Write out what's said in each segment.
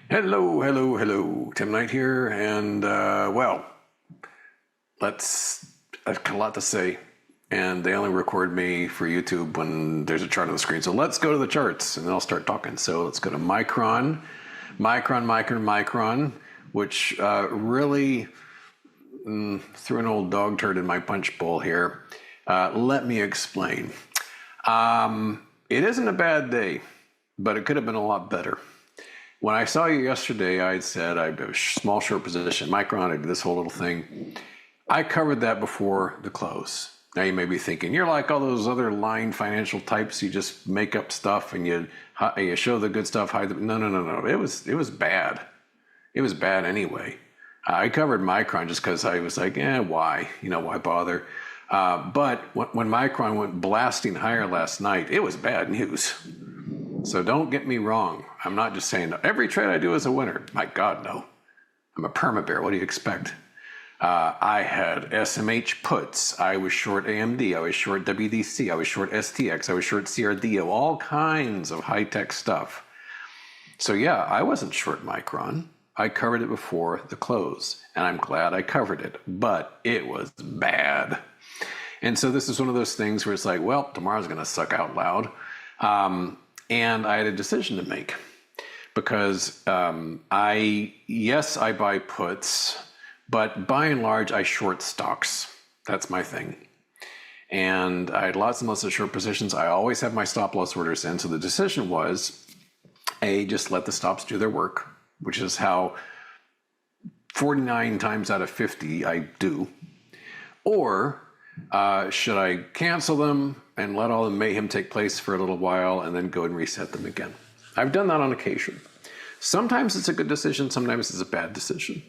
Hello, hello, hello. Tim Knight here, and well, I've got a lot to say, and they only record me for YouTube when there's a chart on the screen. So let's go to the charts, and then I'll start talking. So let's go to Micron, which really threw an old dog turd in my punch bowl here. Let me explain. It isn't a bad day, but it could have been a lot better. When I saw you yesterday, I had said I have a small short position. Micron, I did this whole little thing. I covered that before the close. Now you may be thinking, you're like all those other lying financial types. You just make up stuff and you show the good stuff, hide the... No. It was bad. It was bad anyway. I covered Micron just because I was like, why? Why bother? But when Micron went blasting higher last night, it was bad news. So don't get me wrong. I'm not just saying every trade I do is a winner. My God, no. I'm a perma-bear. What do you expect? I had SMH puts. I was short AMD. I was short WDC. I was short STX. I was short CRDO. All kinds of high-tech stuff. So yeah, I wasn't short Micron. I covered it before the close, and I'm glad I covered it. But it was bad. And so this is one of those things where it's like, well, tomorrow's going to suck out loud. And I had a decision to make because I buy puts, but by and large, I short stocks. That's my thing. And I had lots and lots of short positions. I always have my stop loss orders in. So the decision was, just let the stops do their work, which is how 49 times out of 50 I do. Or should I cancel them and let all the mayhem take place for a little while and then go and reset them again? I've done that on occasion. Sometimes it's a good decision, sometimes it's a bad decision.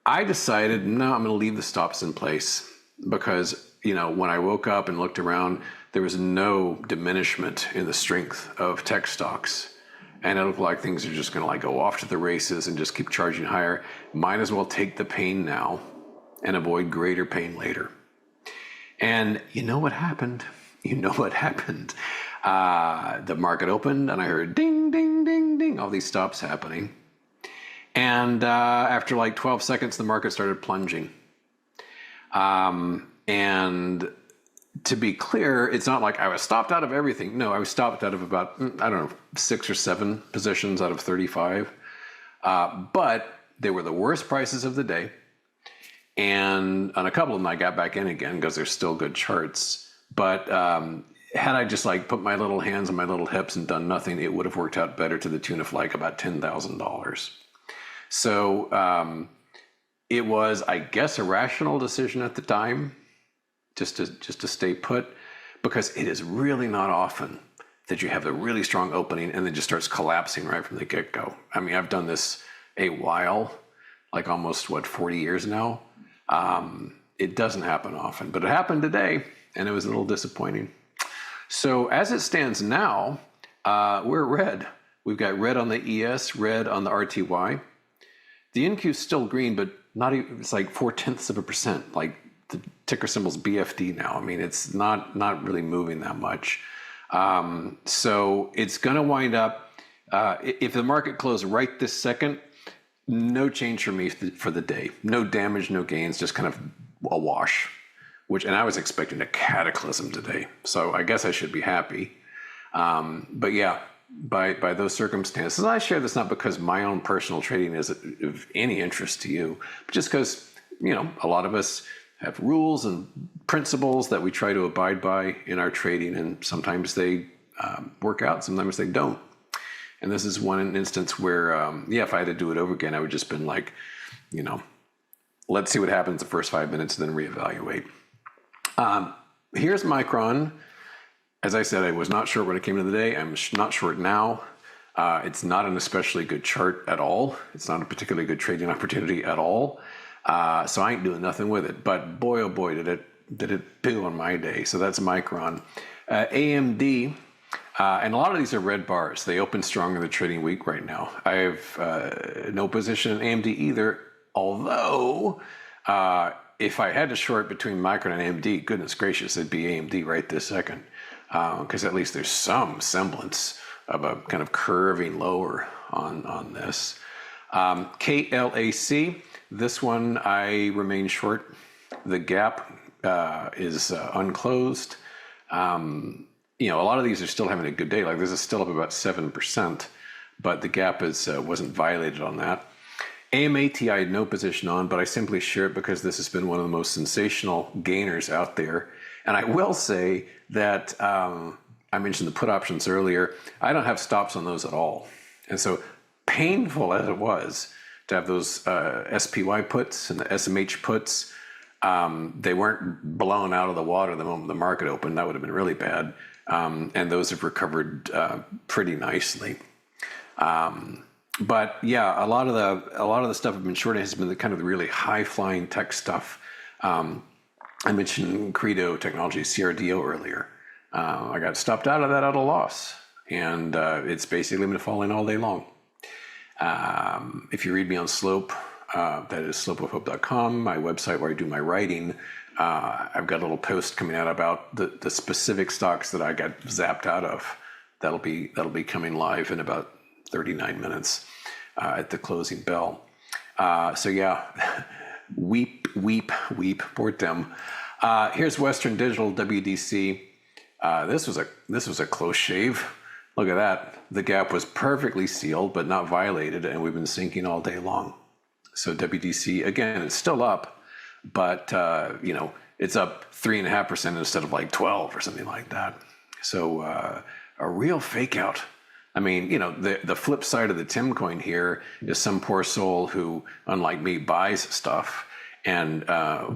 I decided, no, I'm going to leave the stops in place because, when I woke up and looked around, there was no diminishment in the strength of tech stocks. And it looked like things are just going to go off to the races and just keep charging higher. Might as well take the pain now and avoid greater pain later. And you know what happened? The market opened and I heard ding, ding, ding, ding, all these stops happening. And after 12 seconds, the market started plunging. And to be clear, it's not like I was stopped out of everything. No, I was stopped out of about, 6 or 7 positions out of 35. But they were the worst prices of the day. And on a couple of them, I got back in again because they're still good charts. But had I just put my little hands on my little hips and done nothing, it would have worked out better to the tune of about $10,000. So it was, I guess, a rational decision at the time, just to stay put, because it is really not often that you have a really strong opening and then just starts collapsing right from the get-go. I mean, I've done this a while, almost 40 years now. It doesn't happen often, but it happened today, and it was a little disappointing. So as it stands now, we're red. We've got red on the ES, red on the RTY. The NQ is still green, but not even, it's 0.4%. The ticker symbol's BFD now. I mean, it's not really moving that much. So it's going to wind up, if the market closed right this second, no change for me for the day. No damage, no gains, just kind of a wash. And I was expecting a cataclysm today, so I guess I should be happy. But yeah, by those circumstances, I share this not because my own personal trading is of any interest to you, but just because, a lot of us have rules and principles that we try to abide by in our trading, and sometimes they work out, sometimes they don't. And this is one instance where, if I had to do it over again, I would just been let's see what happens the first 5 minutes, then reevaluate. Here's Micron. As I said, I was not short when it came to the day. I'm not short now. It's not an especially good chart at all. It's not a particularly good trading opportunity at all. So I ain't doing nothing with it. But boy, oh boy, did it poo on my day. So that's Micron. AMD. And a lot of these are red bars. They open strong in the trading week right now. I have no position in AMD either, although if I had to short between Micron and AMD, goodness gracious, it'd be AMD right this second, because at least there's some semblance of a kind of curving lower on this. KLAC, this one I remain short. The gap is unclosed. A lot of these are still having a good day. Like this is still up about 7%, but the gap wasn't violated on that. AMAT I had no position on, but I simply share it because this has been one of the most sensational gainers out there. And I will say that I mentioned the put options earlier. I don't have stops on those at all. And so painful as it was to have those SPY puts and the SMH puts, they weren't blown out of the water the moment the market opened. That would have been really bad. And those have recovered pretty nicely. But yeah, a lot of the stuff I've been shorting has been the kind of the really high flying tech stuff. I mentioned Credo Technology, CRDO earlier. I got stopped out of that at a loss, and it's basically been falling all day long. If you read me on Slope, that is slopeofhope.com, my website where I do my writing. I've got a little post coming out about the specific stocks that I got zapped out of. That'll be coming live in about 39 minutes at the closing bell. So yeah, weep, poor them. Here's Western Digital WDC. This was a close shave. Look at that. The gap was perfectly sealed, but not violated, and we've been sinking all day long. So WDC, again, it's still up, but it's up 3.5% instead of like 12 or something like that. So a real fake out. I mean, the flip side of the Tim coin here is some poor soul who, unlike me, buys stuff. And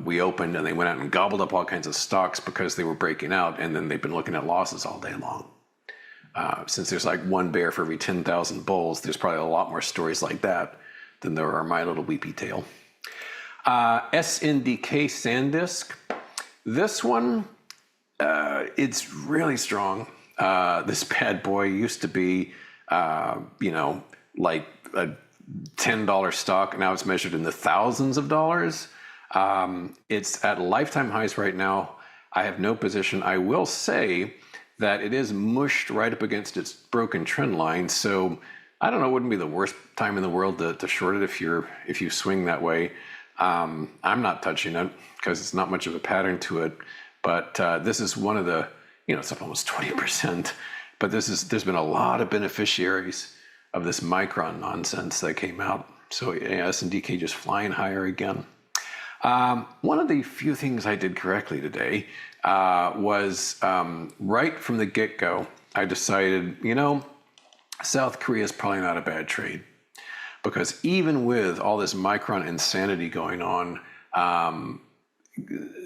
we opened and they went out and gobbled up all kinds of stocks because they were breaking out. And then they've been looking at losses all day long. Since there's like one bear for every 10,000 bulls, there's probably a lot more stories like that than there are my little weepy tail. SNDK SanDisk. This one, it's really strong. This bad boy used to be, like a $10 stock. Now it's measured in the thousands of dollars. It's at lifetime highs right now. I have no position. I will say that it is mushed right up against its broken trend line. So I don't know, it wouldn't be the worst time in the world to short it if you swing that way. I'm not touching it because it's not much of a pattern to it. But this is one of the, it's up almost 20%. But there's been a lot of beneficiaries of this Micron nonsense that came out. So S&DK just flying higher again. One of the few things I did correctly today was right from the get-go, I decided, South Korea is probably not a bad trade. Because even with all this Micron insanity going on,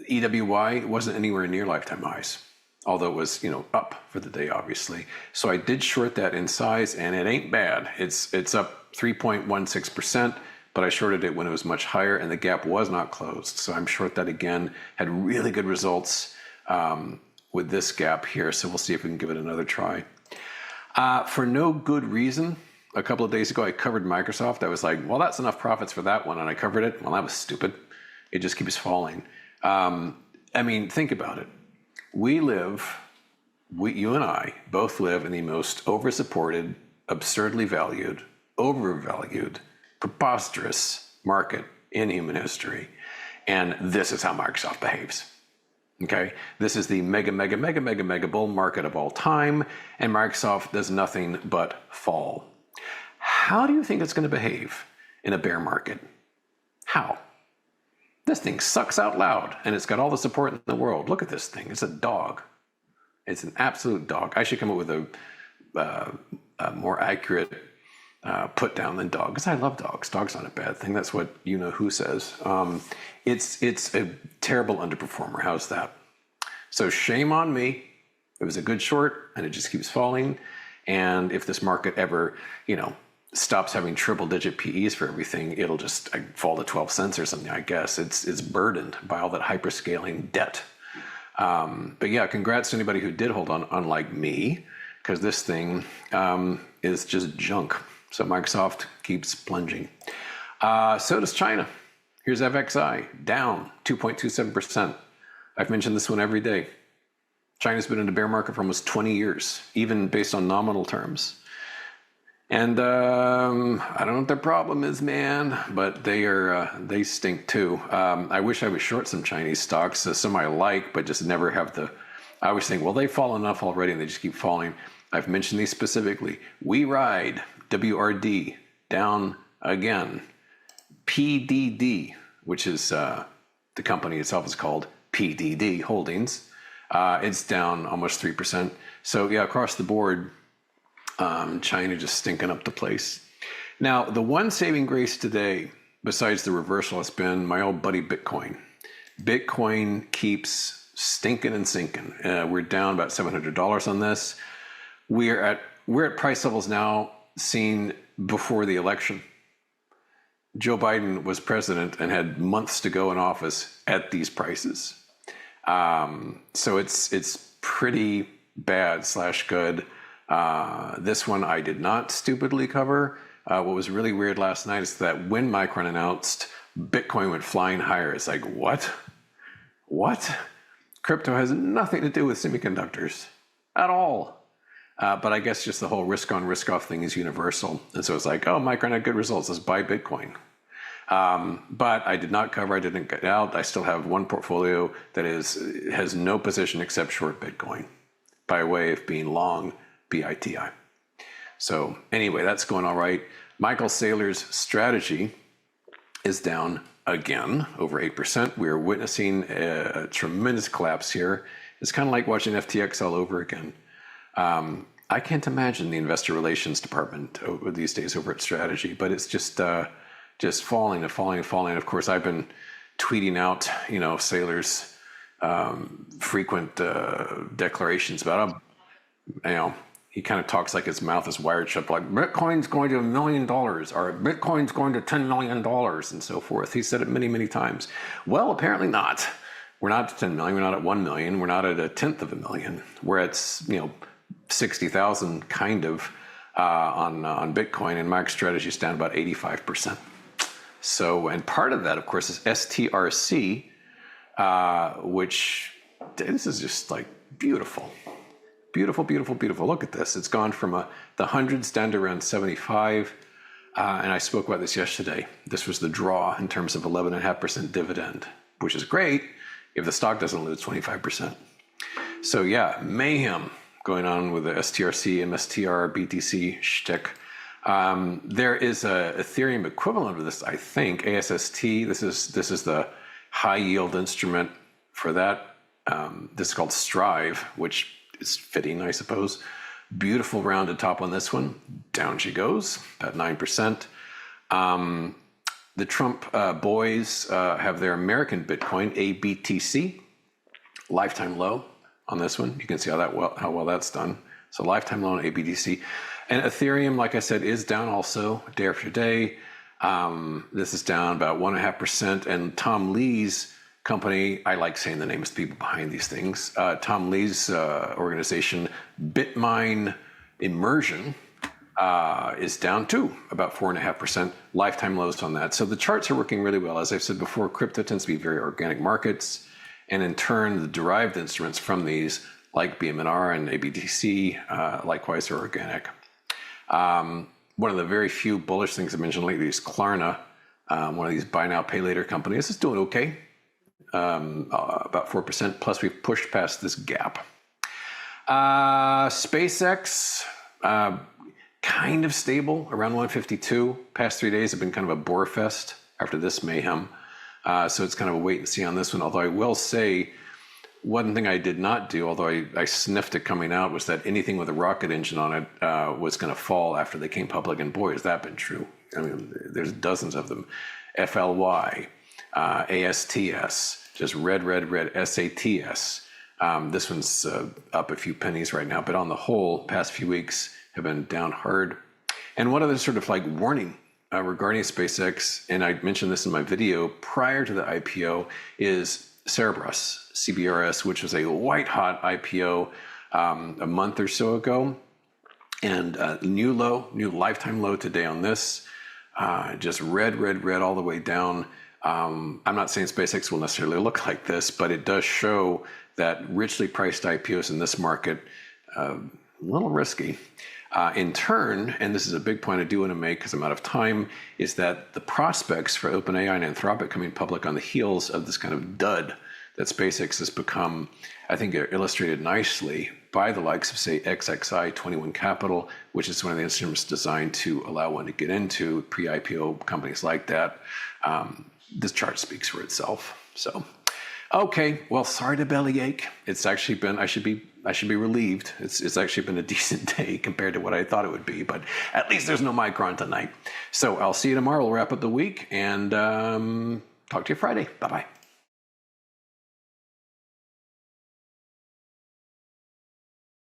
EWY wasn't anywhere near lifetime highs. Although it was, up for the day, obviously. So I did short that in size, and it ain't bad. It's up 3.16%, but I shorted it when it was much higher, and the gap was not closed. So I'm short that again. Had really good results with this gap here, so we'll see if we can give it another try. For no good reason, a couple of days ago, I covered Microsoft. I was like, well, that's enough profits for that one, and I covered it. Well, that was stupid. It just keeps falling. Think about it. You and I both live in the most oversupported, absurdly valued, overvalued, preposterous market in human history. And this is how Microsoft behaves. Okay? This is the mega bull market of all time, and Microsoft does nothing but fall. How do you think it's going to behave in a bear market? How? This thing sucks out loud, and it's got all the support in the world. Look at this thing. It's a dog. It's an absolute dog. I should come up with a more accurate put down than dog, because I love dogs. Dog's not a bad thing. That's what who says. It's a terrible underperformer. How's that? So shame on me. It was a good short, and it just keeps falling. And if this market ever, stops having triple-digit PEs for everything, it'll just fall to 12 cents or something, I guess. It's burdened by all that hyperscaling debt. But yeah, congrats to anybody who did hold on, unlike me, because this thing is just junk. So Microsoft keeps plunging. So does China. Here's FXI, down 2.27%. I've mentioned this one every day. China's been in a bear market for almost 20 years, even based on nominal terms. And I don't know what their problem is, man, but they stink too. I wish I would short some Chinese stocks, some I like, but just never have the. I always think, well, they've fallen enough already, and they just keep falling. I've mentioned these specifically. We Ride, WRD, down again. PDD, which is the company itself is called PDD Holdings. It's down almost 3%. So yeah, across the board, China just stinking up the place. Now, the one saving grace today, besides the reversal, has been my old buddy Bitcoin. Bitcoin keeps stinking and sinking. We're down about $700 on this. We're at price levels now seen before the election. Joe Biden was president and had months to go in office at these prices. So it's pretty bad / good. This one I did not stupidly cover. What was really weird last night is that when Micron announced Bitcoin went flying higher, it's like, what? What? Crypto has nothing to do with semiconductors at all. But I guess just the whole risk on, risk off thing is universal. And so it's like, oh, Micron had good results. Let's buy Bitcoin. But I did not cover. I didn't get out. I still have one portfolio that has no position except short Bitcoin by way of being long BITI. So anyway, that's going all right. Michael Saylor's strategy is down again, over 8%. We are witnessing a tremendous collapse here. It's kind of like watching FTX all over again. I can't imagine the investor relations department these days over at Strategy, but it's just falling and falling and falling. Of course, I've been tweeting out, Saylor's frequent declarations about him. He kind of talks like his mouth is wired shut, like Bitcoin's going to $1 million or Bitcoin's going to $10 million and so forth. He said it many, many times. Well, apparently not. We're not at 10 million. We're not at 1 million. We're not at a tenth of a million. We're at 60,000 kind of on Bitcoin, and MicroStrategy is down about 85%. So, and part of that, of course, is STRC, which this is just like beautiful. Beautiful, beautiful, beautiful. Look at this. It's gone from the hundreds down to around 75. And I spoke about this yesterday. This was the draw in terms of 11.5% dividend, which is great if the stock doesn't lose 25%. So yeah, mayhem going on with the STRC, MSTR, BTC shtick. There is a Ethereum equivalent of this, I think, ASST. This is the high yield instrument for that. This is called Strive, which is fitting, I suppose. Beautiful rounded top on this one. Down she goes, about 9%. The Trump boys have their American Bitcoin, ABTC, lifetime low on this one. You can see how well that's done. So lifetime low on ABTC. And Ethereum, like I said, is down also day after day. This is down about 1.5%. And Tom Lee's company, I like saying the names of the people behind these things. Tom Lee's organization, Bitmine Immersion, is down too, about 4.5%. Lifetime lows on that. So the charts are working really well. As I've said before, crypto tends to be very organic markets. And in turn, the derived instruments from these, like BMNR and ABTC, likewise are organic. One of the very few bullish things I mentioned lately is Klarna, one of these buy now, pay later companies. Is doing okay. About 4%, plus we've pushed past this gap. SpaceX, kind of stable, around 152. Past 3 days have been kind of a bore fest after this mayhem. So it's kind of a wait and see on this one. Although I will say, one thing I did not do, although I sniffed it coming out, was that anything with a rocket engine on it was going to fall after they came public. And boy, has that been true. I mean, there's dozens of them. FLY. ASTS, just red, SATS. This one's up a few pennies right now, but on the whole, past few weeks have been down hard. And one other sort of like warning regarding SpaceX, and I mentioned this in my video prior to the IPO, is Cerberus, CBRS, which was a white hot IPO a month or so ago. And new lifetime low today on this, just red all the way down. I'm not saying SpaceX will necessarily look like this, but it does show that richly priced IPOs in this market, a little risky. In turn, and this is a big point I do want to make because I'm out of time, is that the prospects for Open AI and Anthropic coming public on the heels of this kind of dud that SpaceX has become, I think, are illustrated nicely by the likes of, say, XXI 21 Capital, which is one of the instruments designed to allow one to get into pre-IPO companies like that. This chart speaks for itself. So, okay, well, sorry to bellyache. It's actually been, I should be relieved. It's actually been a decent day compared to what I thought it would be, but at least there's no Micron tonight. So I'll see you tomorrow. We'll wrap up the week and talk to you Friday. Bye-bye.